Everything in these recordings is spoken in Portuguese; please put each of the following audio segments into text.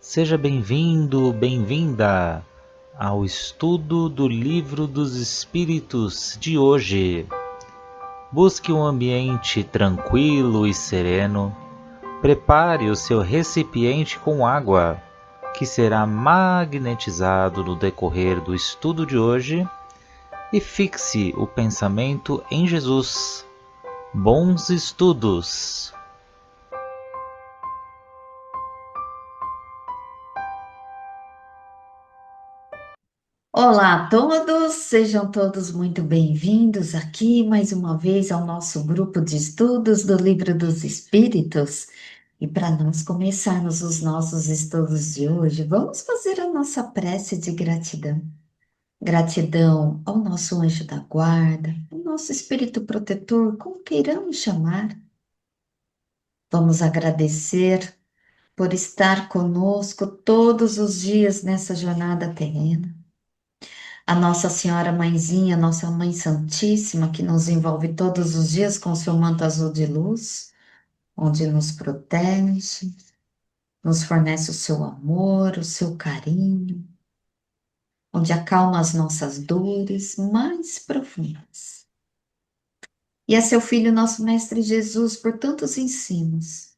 Seja bem-vindo, bem-vinda ao estudo do Livro dos Espíritos de hoje. Busque um ambiente tranquilo e sereno. Prepare o seu recipiente com água, que será magnetizado no decorrer do estudo de hoje, e fixe o pensamento em Jesus. Bons estudos! Olá a todos, sejam todos muito bem-vindos aqui mais uma vez ao nosso grupo de estudos do Livro dos Espíritos. E para nós começarmos os nossos estudos de hoje, vamos fazer a nossa prece de gratidão. Gratidão ao nosso anjo da guarda, ao nosso espírito protetor, como queiramos chamar. Vamos agradecer por estar conosco todos os dias nessa jornada terrena. A Nossa Senhora Mãezinha, Nossa Mãe Santíssima, que nos envolve todos os dias com seu manto azul de luz, onde nos protege, nos fornece o seu amor, o seu carinho, onde acalma as nossas dores mais profundas. E a seu Filho, nosso Mestre Jesus, por tantos ensinos.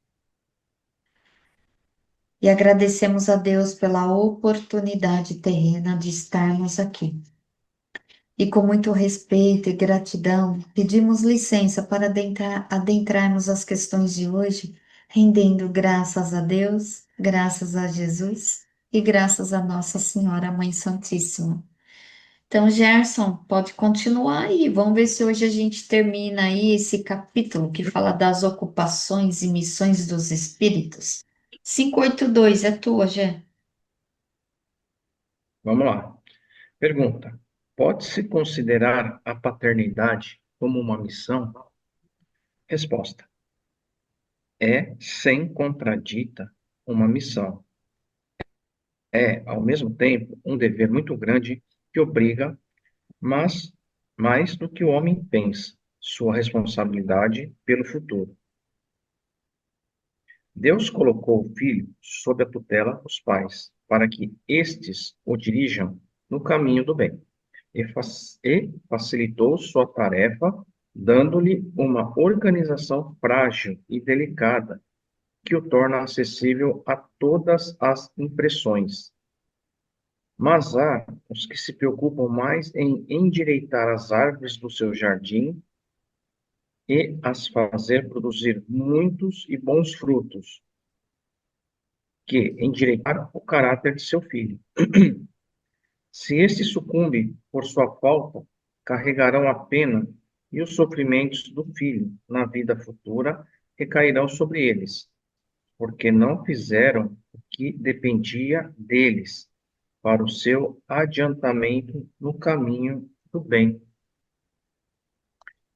E agradecemos a Deus pela oportunidade terrena de estarmos aqui. E com muito respeito e gratidão, pedimos licença para adentrarmos as questões de hoje, rendendo graças a Deus, graças a Jesus e graças a Nossa Senhora Mãe Santíssima. Então, Gerson, pode continuar aí. Vamos ver se hoje a gente termina aí esse capítulo que fala das ocupações e missões dos espíritos. 582 é tua, Gé? Vamos lá. Pergunta: pode-se considerar a paternidade como uma missão? Resposta: é, sem contradita, uma missão. É, ao mesmo tempo, um dever muito grande que obriga, mas mais do que o homem pensa, sua responsabilidade pelo futuro. Deus colocou o filho sob a tutela dos pais, para que estes o dirijam no caminho do bem. E facilitou sua tarefa, dando-lhe uma organização frágil e delicada, que o torna acessível a todas as impressões. Mas há os que se preocupam mais em endireitar as árvores do seu jardim e as fazer produzir muitos e bons frutos, que endireitar o caráter de seu filho. Se este sucumbe por sua falta, carregarão a pena e os sofrimentos do filho na vida futura recairão sobre eles, porque não fizeram o que dependia deles para o seu adiantamento no caminho do bem.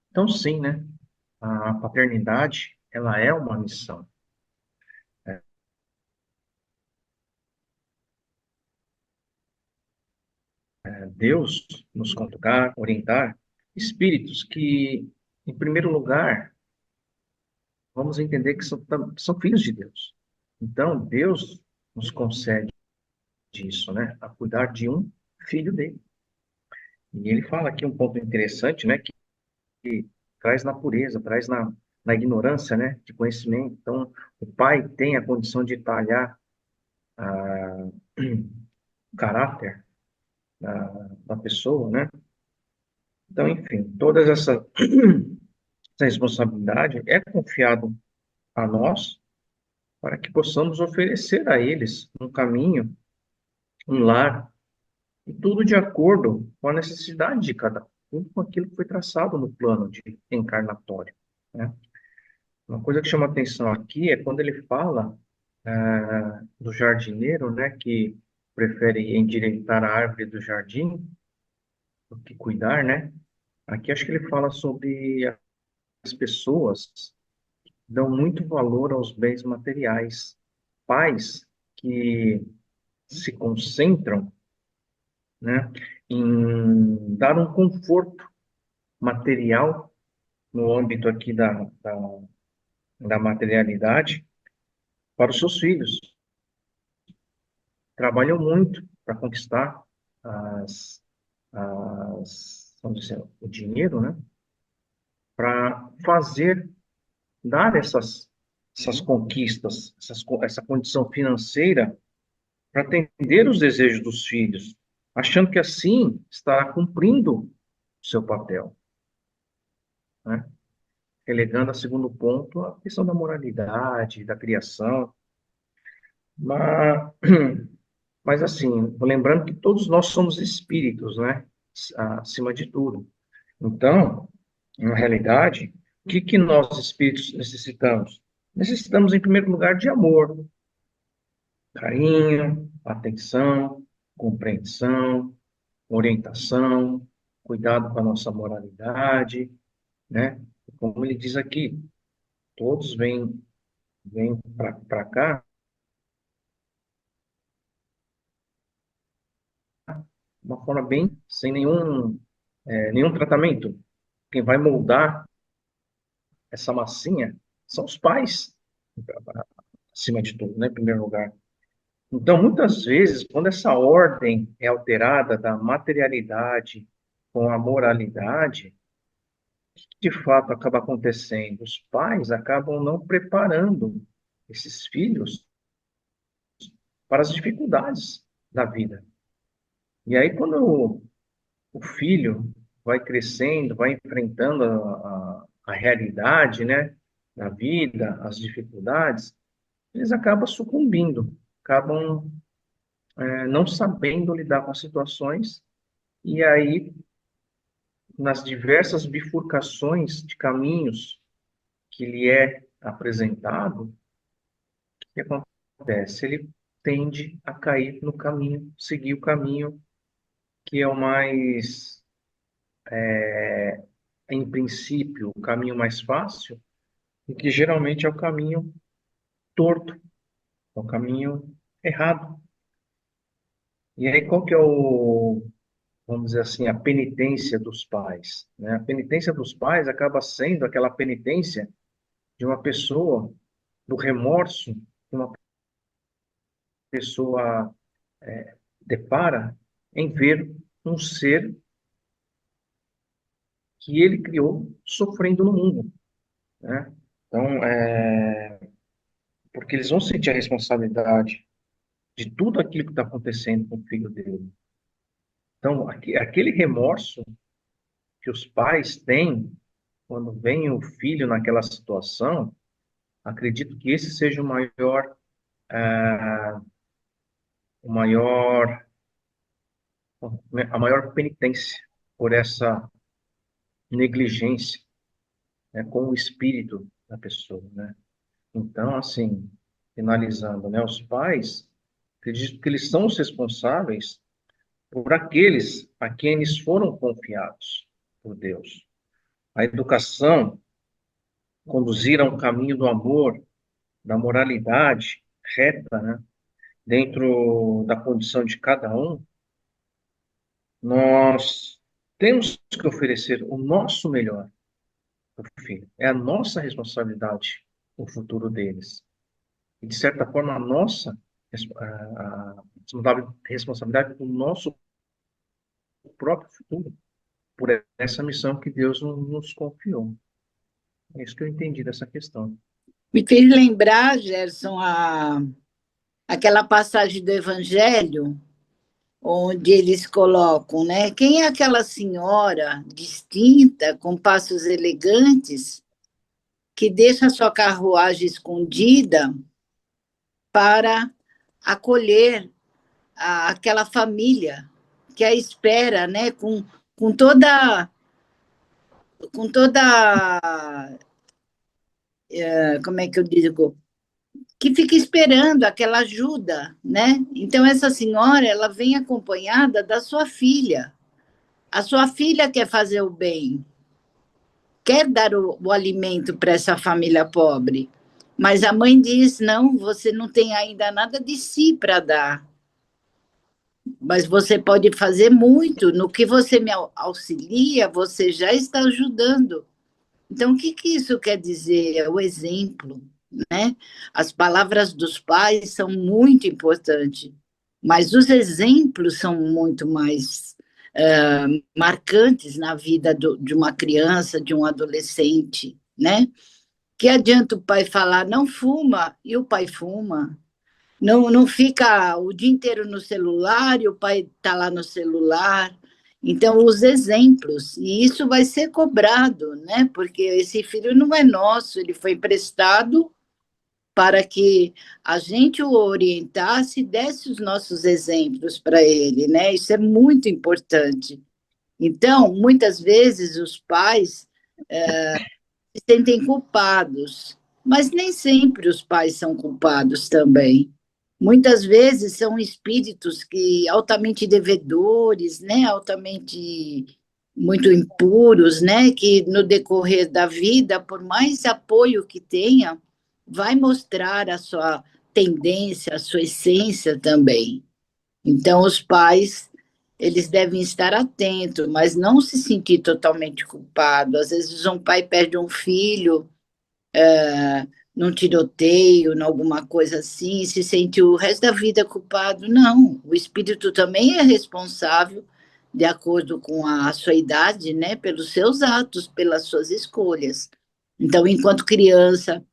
Então, sim, né? A paternidade, ela é uma missão. Deus nos convocar, orientar espíritos que, em primeiro lugar, vamos entender que são filhos de Deus. Então, Deus nos concede isso, né? A cuidar de um filho dele. E ele fala aqui um ponto interessante, né? Que traz na pureza, traz na ignorância, né? De conhecimento. Então, o pai tem a condição de talhar o caráter da pessoa, né? Então, enfim, essa responsabilidade é confiado a nós para que possamos oferecer a eles um caminho, um lar, e tudo de acordo com a necessidade de cada um, com aquilo que foi traçado no plano de encarnatório, né? Uma coisa que chama atenção aqui é quando ele fala do jardineiro, né, que prefere endireitar a árvore do jardim do que cuidar, né? Aqui acho que ele fala sobre as pessoas que dão muito valor aos bens materiais, pais que se concentram, né, em dar um conforto material no âmbito aqui da materialidade para os seus filhos. trabalham muito para conquistar vamos dizer, o dinheiro, né? Para dar essas conquistas, essa condição financeira para atender os desejos dos filhos, achando que assim estará cumprindo o seu papel, né? Relegando a segundo ponto a questão da moralidade, da criação, mas, mas assim, lembrando que todos nós somos espíritos, né? Acima de tudo. Então, na realidade, o que nós espíritos necessitamos? Necessitamos, em primeiro lugar, de amor, carinho, atenção, compreensão, orientação, cuidado com a nossa moralidade, né? Como ele diz aqui, todos vêm para cá de uma forma bem, sem nenhum tratamento. Quem vai moldar essa massinha são os pais, acima de tudo, né, em primeiro lugar. Então, muitas vezes, quando essa ordem é alterada da materialidade com a moralidade, o que de fato acaba acontecendo? Os pais acabam não preparando esses filhos para as dificuldades da vida. E aí, quando o filho vai crescendo, vai enfrentando a realidade, né, da vida, as dificuldades, eles acabam sucumbindo, acabam não sabendo lidar com as situações, e aí, nas diversas bifurcações de caminhos que lhe é apresentado, o que acontece? Ele tende a cair no caminho, seguir o caminho que é o mais, em princípio, o caminho mais fácil, e que geralmente é o caminho torto, é o caminho errado. E aí, qual que é vamos dizer assim, a penitência dos pais, né? A penitência dos pais acaba sendo aquela penitência de uma pessoa, do remorso que uma pessoa depara em ver um ser que ele criou sofrendo no mundo, né? Então, porque eles vão sentir a responsabilidade de tudo aquilo que está acontecendo com o filho dele. Então, aquele remorso que os pais têm quando vem o filho naquela situação, acredito que esse seja o maior, a maior penitência por essa negligência, né, com o espírito da pessoa, né? Então, assim, finalizando, né, os pais, acredito que eles são os responsáveis por aqueles a quem eles foram confiados por Deus. A educação, conduzir a um caminho do amor, da moralidade reta, né, dentro da condição de cada um, nós temos que oferecer o nosso melhor para o filho. É a nossa responsabilidade o futuro deles. E, de certa forma, a nossa responsabilidade do nosso próprio futuro, por essa missão que Deus nos confiou. É isso que eu entendi dessa questão. Me fez lembrar, Gerson, aquela passagem do Evangelho, onde eles colocam, né? Quem é aquela senhora distinta, com passos elegantes, que deixa sua carruagem escondida para acolher aquela família que a espera, né? Com toda, como é que eu digo? Que fica esperando aquela ajuda, né? Então, essa senhora, ela vem acompanhada da sua filha. A sua filha quer fazer o bem, quer dar o alimento para essa família pobre. Mas a mãe diz, não, você não tem ainda nada de si para dar. Mas você pode fazer muito. No que você me auxilia, você já está ajudando. Então, o que isso quer dizer? É o exemplo, né? As palavras dos pais são muito importantes. Mas os exemplos são muito mais marcantes na vida de uma criança, de um adolescente, né? Que adianta o pai falar não fuma e o pai fuma, não fica o dia inteiro no celular e o pai está lá no celular. Então, os exemplos, e isso vai ser cobrado, né? Porque esse filho não é nosso, ele foi emprestado para que a gente o orientasse e desse os nossos exemplos para ele, né? Isso é muito importante. Então, muitas vezes os pais se sentem culpados, mas nem sempre os pais são culpados também. Muitas vezes são espíritos que altamente devedores, né, altamente muito impuros, né, que no decorrer da vida, por mais apoio que tenha, vai mostrar a sua tendência, a sua essência também. Então, os pais, eles devem estar atentos, mas não se sentir totalmente culpado. Às vezes, um pai perde um filho num tiroteio, em alguma coisa assim, e se sente o resto da vida culpado. Não, o espírito também é responsável, de acordo com a sua idade, né, pelos seus atos, pelas suas escolhas. Então, enquanto criança,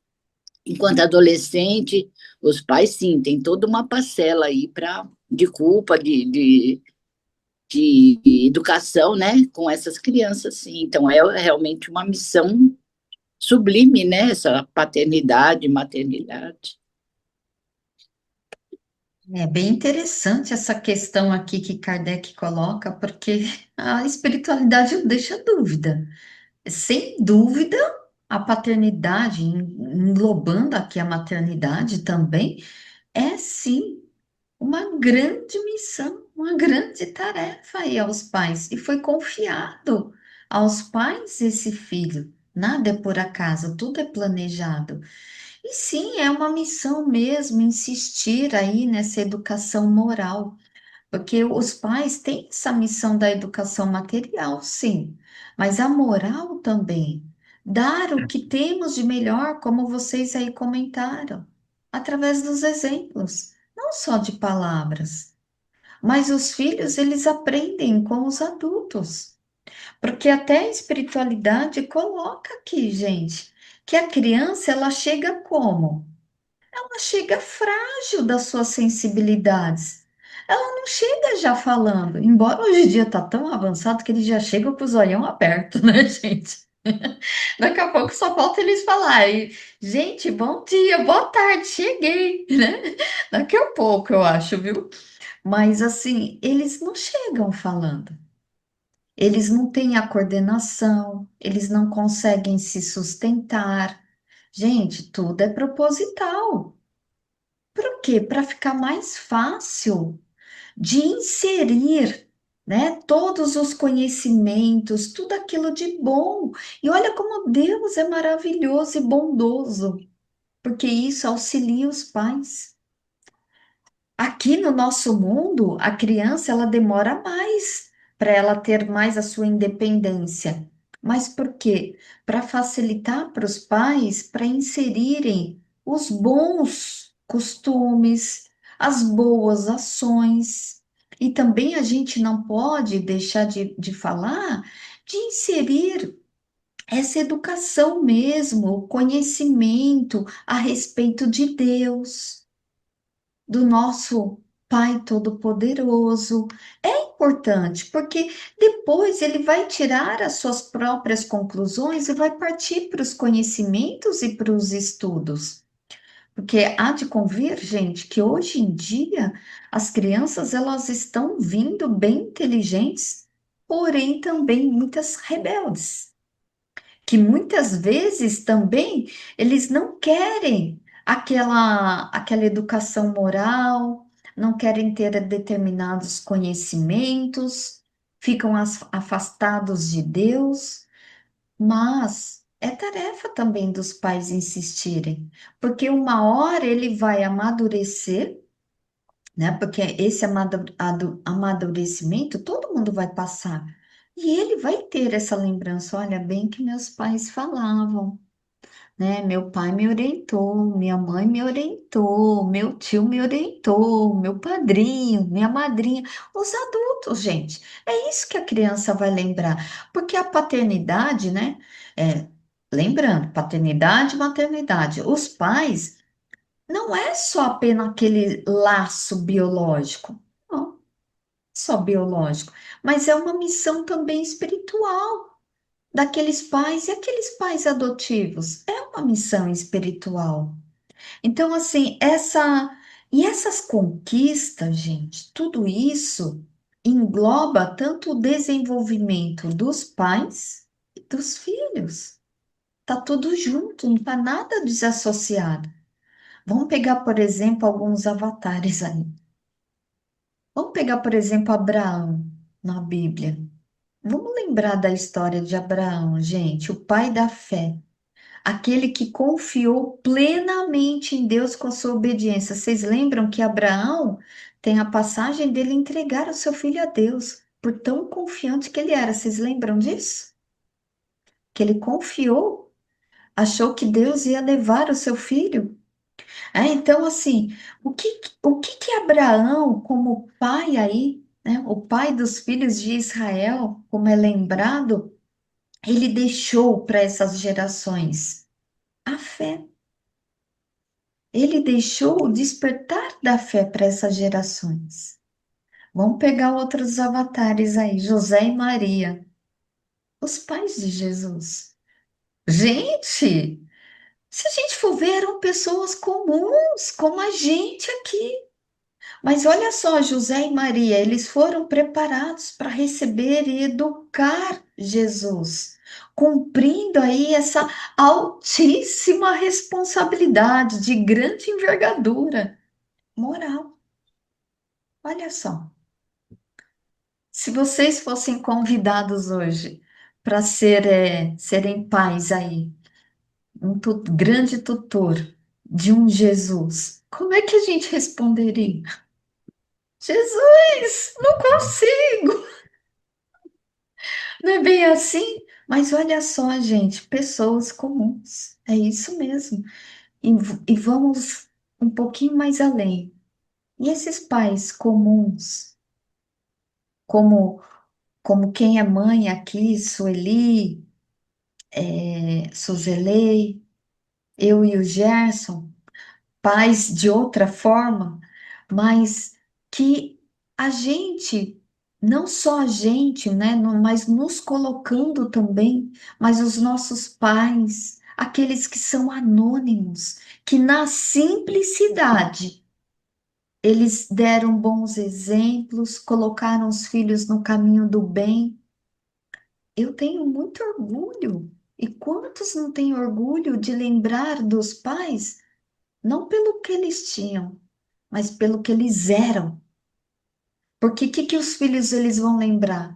enquanto adolescente, os pais, sim, têm toda uma parcela aí de culpa, de educação, né, com essas crianças, sim. Então, é realmente uma missão sublime, né, essa paternidade, maternidade. É bem interessante essa questão aqui que Kardec coloca, porque a espiritualidade não deixa dúvida. Sem dúvida, a paternidade, englobando aqui a maternidade também, é sim uma grande missão, uma grande tarefa aí aos pais. E foi confiado aos pais esse filho. Nada é por acaso, tudo é planejado. E sim, é uma missão mesmo insistir aí nessa educação moral, porque os pais têm essa missão da educação material, sim, mas a moral também. Dar o que temos de melhor, como vocês aí comentaram, através dos exemplos, não só de palavras, mas os filhos, eles aprendem com os adultos. Porque até a espiritualidade coloca aqui, gente, que a criança, ela chega como? Ela chega frágil das suas sensibilidades. Ela não chega já falando, embora hoje em dia tá tão avançado que eles já chegam com os olhão abertos, né, gente? Daqui a pouco só falta eles falarem, gente, bom dia, boa tarde, cheguei, né? Daqui a pouco, eu acho, viu? Mas assim, eles não chegam falando. Eles não têm a coordenação, eles não conseguem se sustentar. Gente, tudo é proposital. Por quê? Para ficar mais fácil de inserir, né, todos os conhecimentos, tudo aquilo de bom. E olha como Deus é maravilhoso e bondoso, porque isso auxilia os pais. Aqui no nosso mundo, a criança ela demora mais para ela ter mais a sua independência. Mas por quê? Para facilitar para os pais para inserirem os bons costumes, as boas ações. E também a gente não pode deixar de falar de inserir essa educação mesmo, o conhecimento a respeito de Deus, do nosso Pai Todo-Poderoso. É importante, porque depois ele vai tirar as suas próprias conclusões e vai partir para os conhecimentos e para os estudos. Porque há de convir, gente, que hoje em dia as crianças elas estão vindo bem inteligentes, porém também muitas rebeldes que muitas vezes também eles não querem aquela educação moral, não querem ter determinados conhecimentos, ficam afastados de Deus, mas é tarefa também dos pais insistirem, porque uma hora ele vai amadurecer, né? Porque esse amadurecimento todo mundo vai passar. E ele vai ter essa lembrança, olha bem que meus pais falavam. né? Meu pai me orientou, minha mãe me orientou, meu tio me orientou, meu padrinho, minha madrinha, os adultos, gente. É isso que a criança vai lembrar, porque a paternidade, né? É, lembrando, paternidade e maternidade, os pais não é só apenas aquele laço biológico, não, só biológico, mas é uma missão também espiritual daqueles pais e aqueles pais adotivos. É uma missão espiritual. Então, assim, essas conquistas, gente, tudo isso engloba tanto o desenvolvimento dos pais e dos filhos. Tá tudo junto, não tá nada desassociado. Vamos pegar, por exemplo, alguns avatares aí. Vamos pegar, por exemplo, Abraão na Bíblia. Vamos lembrar da história de Abraão, gente, o pai da fé. Aquele que confiou plenamente em Deus com a sua obediência. Vocês lembram que Abraão tem a passagem dele entregar o seu filho a Deus, por tão confiante que ele era. Vocês lembram disso? Que ele confiou, achou que Deus ia levar o seu filho. Então, assim, o que que Abraão, como pai aí, né, o pai dos filhos de Israel, como é lembrado, ele deixou para essas gerações? A fé. Ele deixou o despertar da fé para essas gerações. Vamos pegar outros avatares aí, José e Maria, os pais de Jesus. Gente, se a gente for ver, eram pessoas comuns, como a gente aqui. Mas olha só, José e Maria, eles foram preparados para receber e educar Jesus, cumprindo aí essa altíssima responsabilidade de grande envergadura moral. Olha só, se vocês fossem convidados hoje para serem pais aí, grande tutor de um Jesus, como é que a gente responderia? Jesus, não consigo! Não é bem assim? Mas olha só, gente, pessoas comuns, é isso mesmo. E vamos um pouquinho mais além. E esses pais comuns, como, como quem é mãe aqui, Sueli, Suzelei, eu e o Gerson, pais de outra forma, mas que a gente, não só a gente, né, mas nos colocando também, mas os nossos pais, aqueles que são anônimos, que na simplicidade eles deram bons exemplos, colocaram os filhos no caminho do bem. Eu tenho muito orgulho. E quantos não têm orgulho de lembrar dos pais, não pelo que eles tinham, mas pelo que eles eram? Porque o que os filhos eles vão lembrar?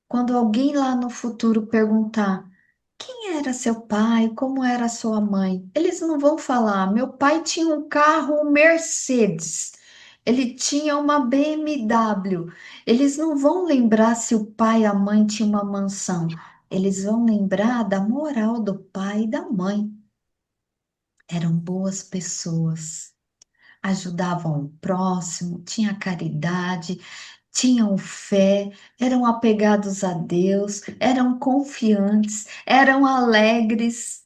Quando alguém lá no futuro perguntar quem era seu pai, como era sua mãe, eles não vão falar, meu pai tinha um carro um Mercedes, ele tinha uma BMW. Eles não vão lembrar se o pai e a mãe tinham uma mansão. Eles vão lembrar da moral do pai e da mãe. Eram boas pessoas, ajudavam o próximo, tinha caridade, tinham fé, eram apegados a Deus, eram confiantes, eram alegres.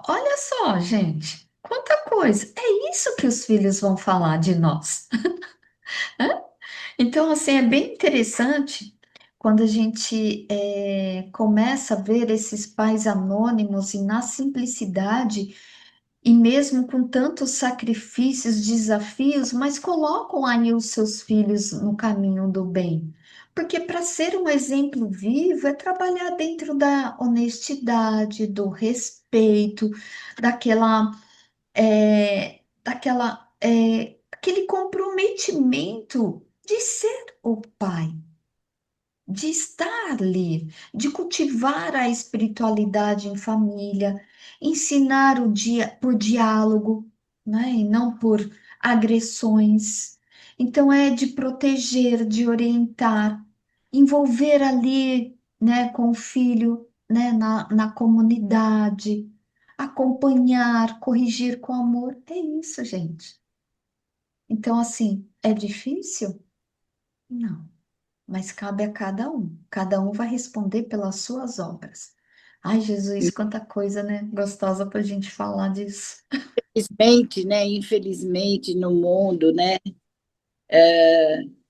Olha só, gente, quanta coisa. É isso que os filhos vão falar de nós. Então, assim, é bem interessante quando a gente começa a ver esses pais anônimos e na simplicidade. E mesmo com tantos sacrifícios, desafios, mas colocam aí os seus filhos no caminho do bem. Porque para ser um exemplo vivo é trabalhar dentro da honestidade, do respeito, aquele comprometimento de ser o pai, de estar ali, de cultivar a espiritualidade em família, ensinar o dia por diálogo, né, e não por agressões. Então é de proteger, de orientar, envolver ali, né, com o filho, né, na comunidade, acompanhar, corrigir com amor. É isso, gente. Então, assim, é difícil? Não, mas cabe a cada um. Cada um vai responder pelas suas obras. Ai, Jesus, quanta coisa, né? Gostosa para a gente falar disso. Infelizmente, né? Infelizmente, no mundo, né?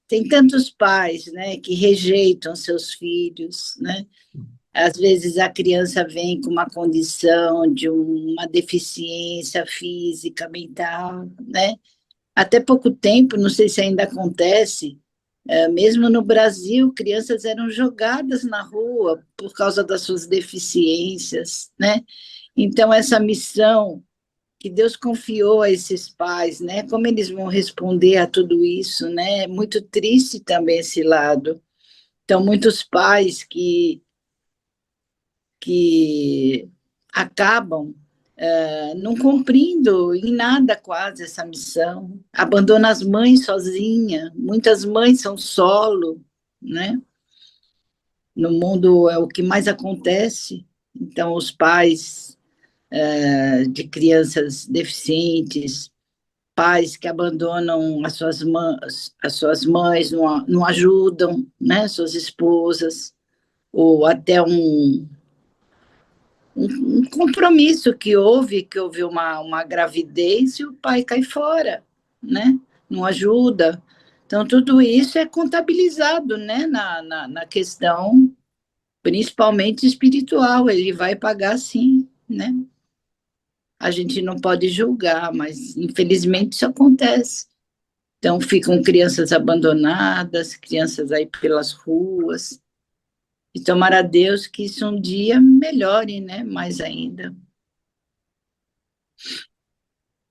Tem tantos pais, né? Que rejeitam seus filhos, né? Às vezes a criança vem com uma condição de uma deficiência física, mental, né? Até pouco tempo, não sei se ainda acontece, mesmo no Brasil, crianças eram jogadas na rua por causa das suas deficiências, né? Então, essa missão que Deus confiou a esses pais, né? Como eles vão responder a tudo isso, né? É muito triste também esse lado. Então, muitos pais que acabam não cumprindo em nada quase essa missão, abandona as mães sozinha, muitas mães são solo, né? No mundo é o que mais acontece, então os pais de crianças deficientes, pais que abandonam as suas mães, não ajudam, né, suas esposas, ou até um compromisso que houve uma gravidez e o pai cai fora, né? Não ajuda. Então, tudo isso é contabilizado, né, na questão, principalmente espiritual, ele vai pagar sim, né? A gente não pode julgar, mas infelizmente isso acontece. Então, ficam crianças abandonadas, crianças aí pelas ruas, e tomara a Deus que isso um dia melhore, né, mais ainda.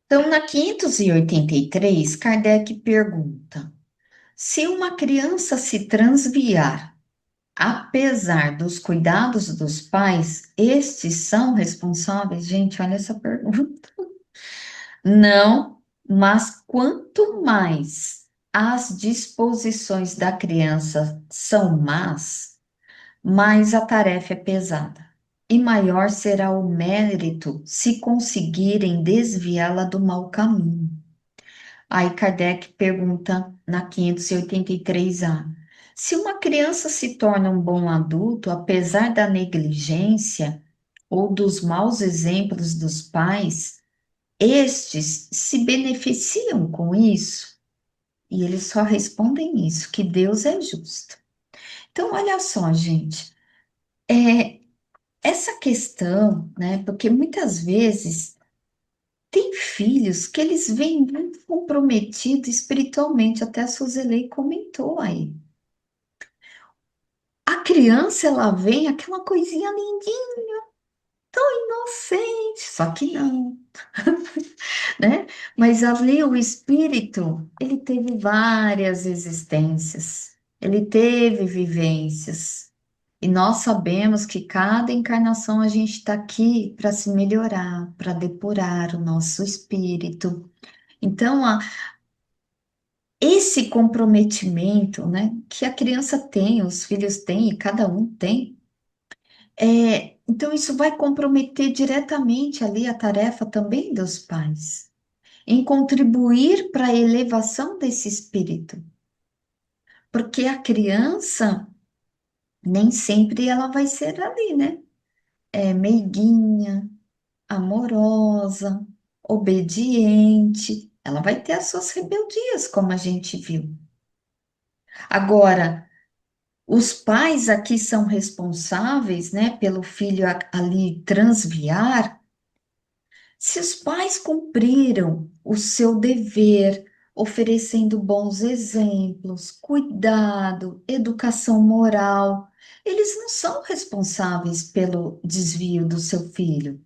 Então, na 583, Kardec pergunta: se uma criança se transviar, apesar dos cuidados dos pais, estes são responsáveis? Gente, olha essa pergunta. Não, mas quanto mais as disposições da criança são más, mais a tarefa é pesada. E maior será o mérito se conseguirem desviá-la do mau caminho. Aí Kardec pergunta na 583A: se uma criança se torna um bom adulto, apesar da negligência ou dos maus exemplos dos pais, estes se beneficiam com isso? E eles só respondem isso, que Deus é justo. Então, olha só, gente, essa questão, né? Porque muitas vezes tem filhos que eles vêm muito comprometidos espiritualmente, até a Suzelei comentou aí. A criança, ela vem aquela coisinha lindinha, tão inocente, só que não, né? Mas ali o espírito, ele teve várias existências, ele teve vivências. E nós sabemos que cada encarnação a gente está aqui para se melhorar, para depurar o nosso espírito. Então, esse comprometimento, né, que a criança tem, os filhos têm, e cada um tem, então isso vai comprometer diretamente ali a tarefa também dos pais, em contribuir para a elevação desse espírito, porque a criança nem sempre ela vai ser ali, né? É meiguinha, amorosa, obediente, ela vai ter as suas rebeldias, como a gente viu. Agora, os pais aqui são responsáveis, né, pelo filho ali transviar. Se os pais cumpriram o seu dever, oferecendo bons exemplos, cuidado, educação moral, eles não são responsáveis pelo desvio do seu filho.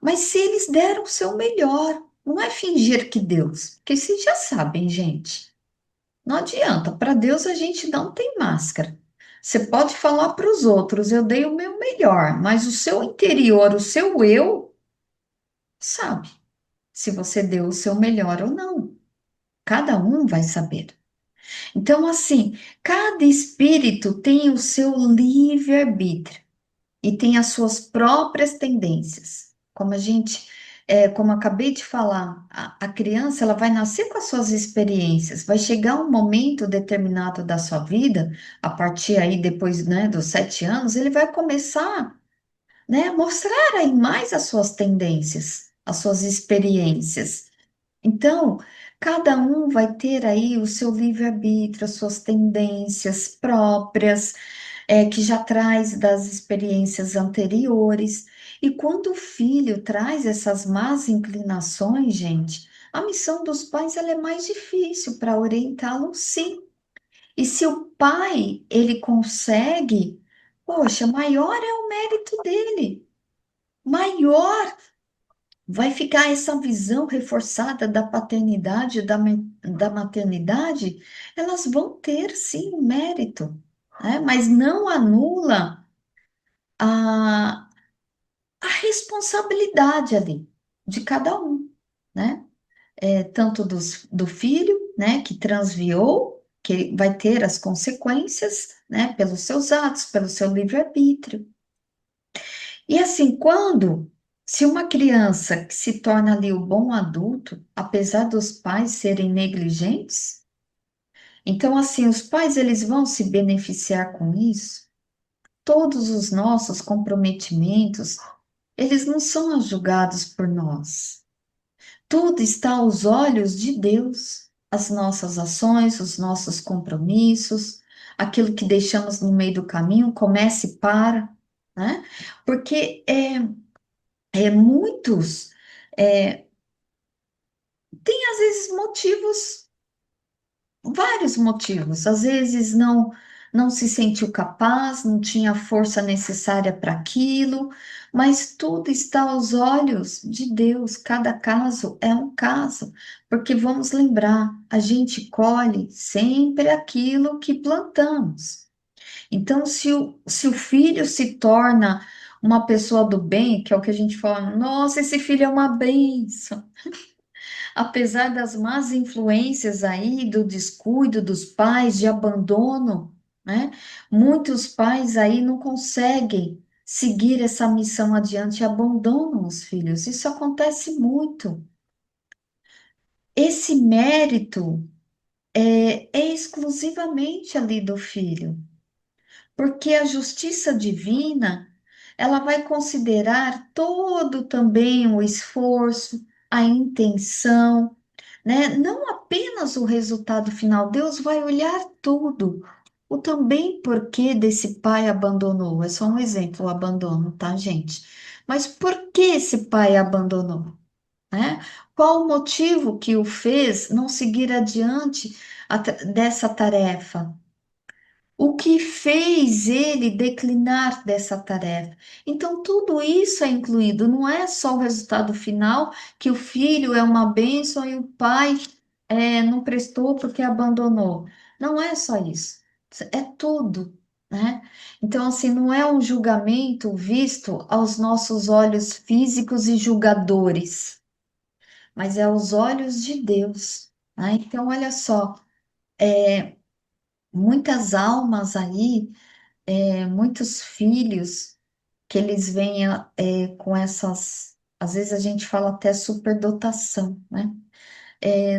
Mas se eles deram o seu melhor, não é fingir que Deus, porque vocês já sabem, gente. Não adianta, para Deus a gente não tem máscara. Você pode falar para os outros, eu dei o meu melhor, mas o seu interior, o seu eu, sabe se você deu o seu melhor ou não. Cada um vai saber. Então, assim, cada espírito tem o seu livre-arbítrio e tem as suas próprias tendências. como como eu acabei de falar, a criança ela vai nascer com as suas experiências, vai chegar um momento determinado da sua vida, a partir aí depois, né, dos 7 anos, ele vai começar, né, a mostrar aí mais as suas tendências, as suas experiências. Então, cada um vai ter aí o seu livre-arbítrio, as suas tendências próprias, que já traz das experiências anteriores. E quando o filho traz essas más inclinações, gente, a missão dos pais ela é mais difícil para orientá-lo, sim. E se o pai ele consegue, poxa, maior é o mérito dele, maior vai ficar essa visão reforçada da paternidade, da maternidade, elas vão ter sim um mérito, né? Mas não anula a, a responsabilidade ali de cada um, né? Tanto do filho, né, que transviou, que vai ter as consequências, né, pelos seus atos, pelo seu livre-arbítrio. E assim, se uma criança que se torna ali o bom adulto, apesar dos pais serem negligentes, então assim, os pais eles vão se beneficiar com isso. Todos os nossos comprometimentos, eles não são julgados por nós. Tudo está aos olhos de Deus. As nossas ações, os nossos compromissos, aquilo que deixamos no meio do caminho, comece e para, né? Porque muitos é, têm às vezes motivos, vários motivos. Às vezes não se sentiu capaz, não tinha a força necessária para aquilo, mas tudo está aos olhos de Deus. Cada caso é um caso, porque vamos lembrar, a gente colhe sempre aquilo que plantamos. Então, se o filho se torna uma pessoa do bem, que é o que a gente fala, nossa, esse filho é uma bênção. Apesar das más influências aí, do descuido dos pais, de abandono, né? Muitos pais aí não conseguem seguir essa missão adiante e abandonam os filhos. Isso acontece muito. Esse mérito é exclusivamente ali do filho. Porque a justiça divina, ela vai considerar todo também o esforço, a intenção, né? Não apenas o resultado final, Deus vai olhar tudo. O também porquê desse pai abandonou, é só um exemplo, o abandono, tá, gente? Mas por que esse pai abandonou, né? Qual o motivo que o fez não seguir adiante dessa tarefa? O que fez ele declinar dessa tarefa? Então, tudo isso é incluído, não é só o resultado final, que o filho é uma bênção e o pai não prestou porque abandonou. Não é só isso, é tudo, né? Então, assim, não é um julgamento visto aos nossos olhos físicos e julgadores, mas é aos olhos de Deus, né? Então, olha só, muitas almas aí muitos filhos que eles vêm com essas, às vezes a gente fala até superdotação, né?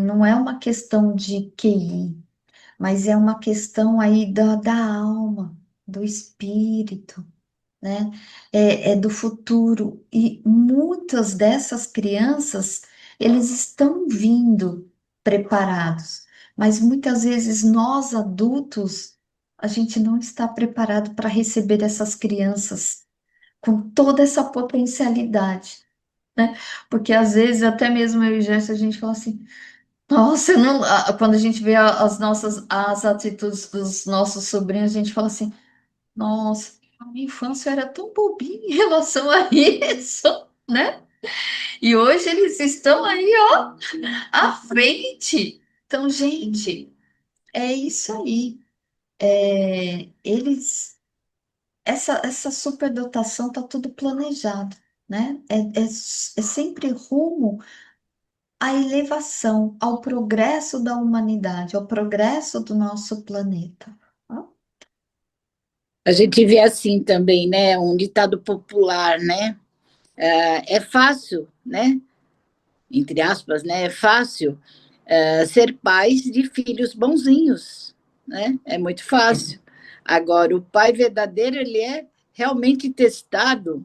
Não é uma questão de QI, mas é uma questão aí da alma, do espírito, né? É do futuro. E muitas dessas crianças, eles estão vindo preparados, mas muitas vezes nós adultos, a gente não está preparado para receber essas crianças com toda essa potencialidade, né? Porque às vezes, até mesmo eu e Jéssica, a gente fala assim, nossa, eu não... quando a gente vê as atitudes dos nossos sobrinhos, a gente fala assim, nossa, a minha infância era tão bobinha em relação a isso, né? E hoje eles estão aí, ó, à frente. Então, gente, é isso aí. Essa superdotação tá tudo planejado, né? É sempre rumo à elevação, ao progresso da humanidade, ao progresso do nosso planeta. Ó. A gente vê assim também, né? Um ditado popular, né? É fácil, né? Entre aspas, né? É fácil ser pais de filhos bonzinhos, né? É muito fácil. Agora, o pai verdadeiro, ele é realmente testado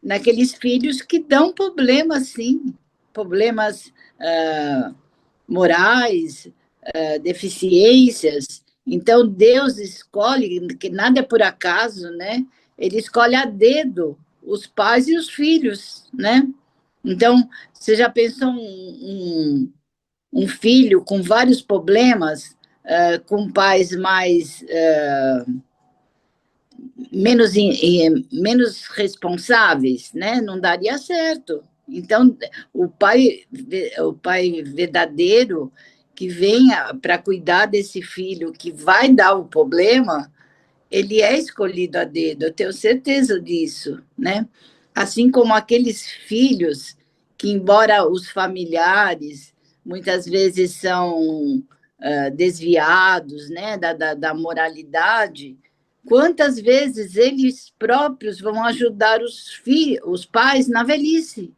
naqueles filhos que dão problemas, sim, problemas morais, deficiências. Então, Deus escolhe, que nada é por acaso, né? Ele escolhe a dedo os pais e os filhos, né? Então, você já pensou um filho com vários problemas, com pais mais menos responsáveis, né? Não daria certo. Então, o pai verdadeiro que venha para cuidar desse filho que vai dar o problema, ele é escolhido a dedo, eu tenho certeza disso, né? Assim como aqueles filhos que, embora os familiares muitas vezes são desviados, né, da moralidade, quantas vezes eles próprios vão ajudar os pais na velhice?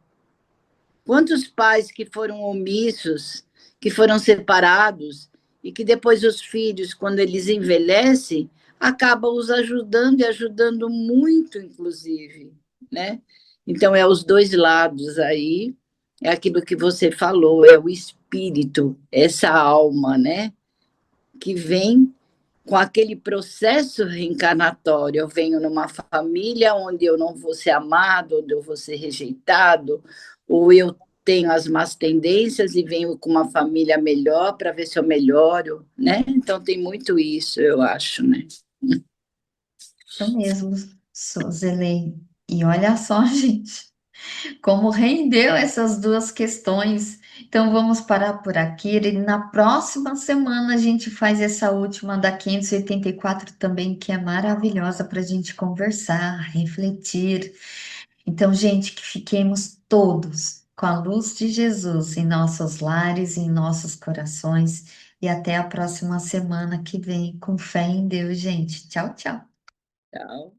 Quantos pais que foram omissos, que foram separados, e que depois os filhos, quando eles envelhecem, acabam os ajudando e ajudando muito, inclusive, né? Então, é os dois lados aí, é aquilo que você falou, é o espírito, essa alma, né? Que vem com aquele processo reencarnatório. Eu venho numa família onde eu não vou ser amado, onde eu vou ser rejeitado, ou eu tenho as más tendências e venho com uma família melhor para ver se eu melhoro, né? Então tem muito isso, eu acho, né? Isso mesmo, Suzelei. E olha só, gente, como rendeu essas duas questões. Então vamos parar por aqui. E na próxima semana a gente faz essa última da 584 também, que é maravilhosa para a gente conversar, refletir. Então, gente, que fiquemos todos com a luz de Jesus em nossos lares, em nossos corações. E até a próxima semana que vem, com fé em Deus, gente. Tchau, tchau. Tchau.